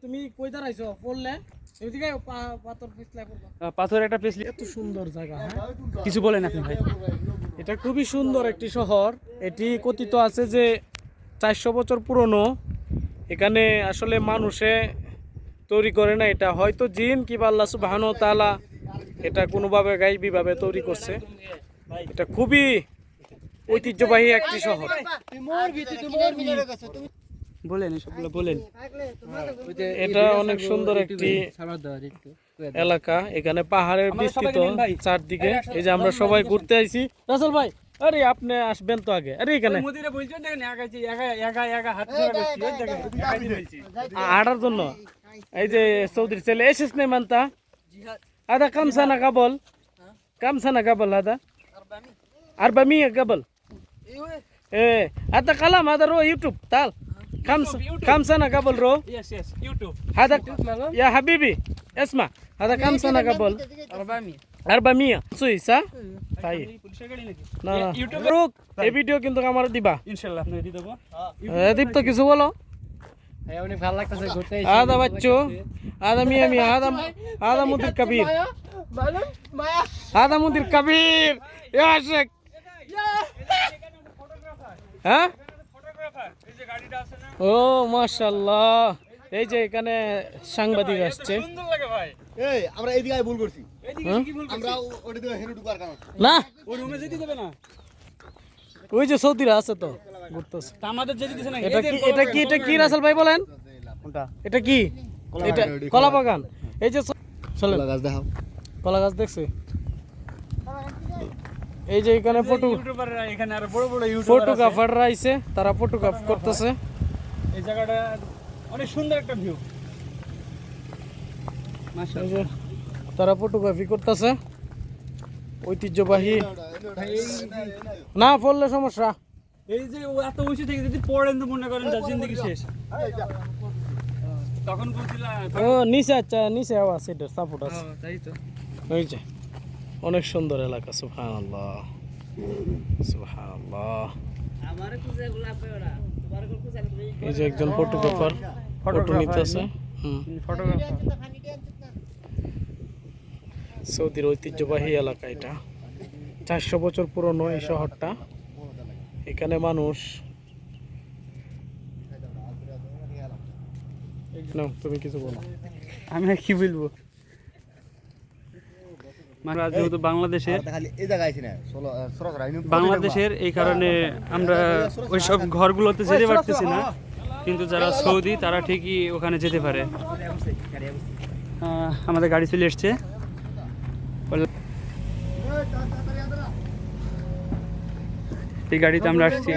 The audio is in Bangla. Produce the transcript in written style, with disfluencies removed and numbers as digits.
তুমি কই দাঁড়াইছো পড়লে এদিকে পাথর পিছলা করবা পাথর একটা পিছলি। এত সুন্দর জায়গা। হ্যাঁ, কিছু বলেন আপনি ভাই। এটা খুবই সুন্দর একটি শহর। এটি কথিত আছে যে 400 বছর পুরনো। এখানে আসলে মানুষে তৈরি করে না, এটা হয়তো জিন কিংবা আল্লাহ সুবহানাহু ওয়া তাআলা এটা কোনোভাবে গায়বীভাবে তৈরি করছে। এটা খুবই ঐতিহ্যবাহী একটি শহর। বলেন এসবগুলো বলেন। এটা অনেক সুন্দর একটি এলাকা। এখানে পাহাড়ের বিস্তৃত চারদিকে। এই যে আমরা সবাই ঘুরতে আইছি। রাসেল ভাই, আরে আপনি আসবেন তো আগে। আরে এখানে হাঁটার জন্য এই যে চৌধুরী ছেলে এসেছ নে মানতা আদা কামসানা কাবল কামসানা কাবল আদা আরবামিয়া কাবল هذا كلام هذا رو يوتيوب تعال كم سنة قبل رو يس يوتيوب هذا يا حبيبي اسمع هذا كم سنة قبل 400 সুইস হ্যাঁ তাই না না ইউটিউব এই ভিডিও কিন্তু আমার দিবা ইনশাআল্লাহ আপনি দিয়ে দেব। দীপ তো কিছু বলো। অনেক ভালো লাগতেছে ঘুরতে। هذا بچو هذا مية مية هذا مدير كبير هذا مدير كبير يا عشق হ্যাঁ ও মাশাআল্লাহ। এই যে এখানে সাংবাদিক আসছে। সুন্দর লাগে ভাই। এই আমরা এইদিকে ভুল করছি। এইদিকে কি ভুল আমরা ওটা দিয়ে হেনু ঢুকার কারণ না ওই রুমে যেতে দেবে না। ওই যে সৌদিরা আছে তো ঘুরতেছে। তা আমাদের যেতে দিছে না। এটা কি রাসেল ভাই বলেন কোনটা? এটা কি? এটা কলা বাগান। এই যে চলেন গাছ দেখাও। কলা গাছ দেখছে। এই যে এখানে ইউটিউবাররা এখানে আর বড় বড় ইউটিউবার ফটোগ্রাফাররা আইছে, তারা ফটোগ্রাফ করতেছে। এই জায়গাটা অনেক সুন্দর একটা ভিউ। এই যে তারা ফটোগ্রাফি করতেছে। ঐতিহ্যবাহী না পড়লে সমস্যা। এই যে ও এত উঁচু থেকে যদি পড়েন তো মনে করেন জিন্দেগি শেষ। তখন বলছিলাম ও নিচে, আচ্ছা নিচে আওয়াজ এটা সাপোর্ট আছে। তাই তো। এই যে অনেক সুন্দর এলাকা। সুবহানাল্লাহ সুবহানাল্লাহ। এই যে একজন ফটোগ্রাফার ফটো নিতেছে। ফটোগ্রাফার। সৌদির ঐতিহ্যবাহী এলাকা এটা। 400 বছর পুরনো এই শহরটা। এখানে মানুষ না, তুমি কিছু বলো। আমি আর কি বলবো। যেহেতু বাংলাদেশের এই কারণে আমরা ওইসব ঘরগুলোতে যেতে পারতেছি না, কিন্তু যারা সৌদি তারা ঠিকই ওখানে যেতে পারে। আমাদের গাড়ি চলে এসছে। এই গাড়িতে আমরা আসছি।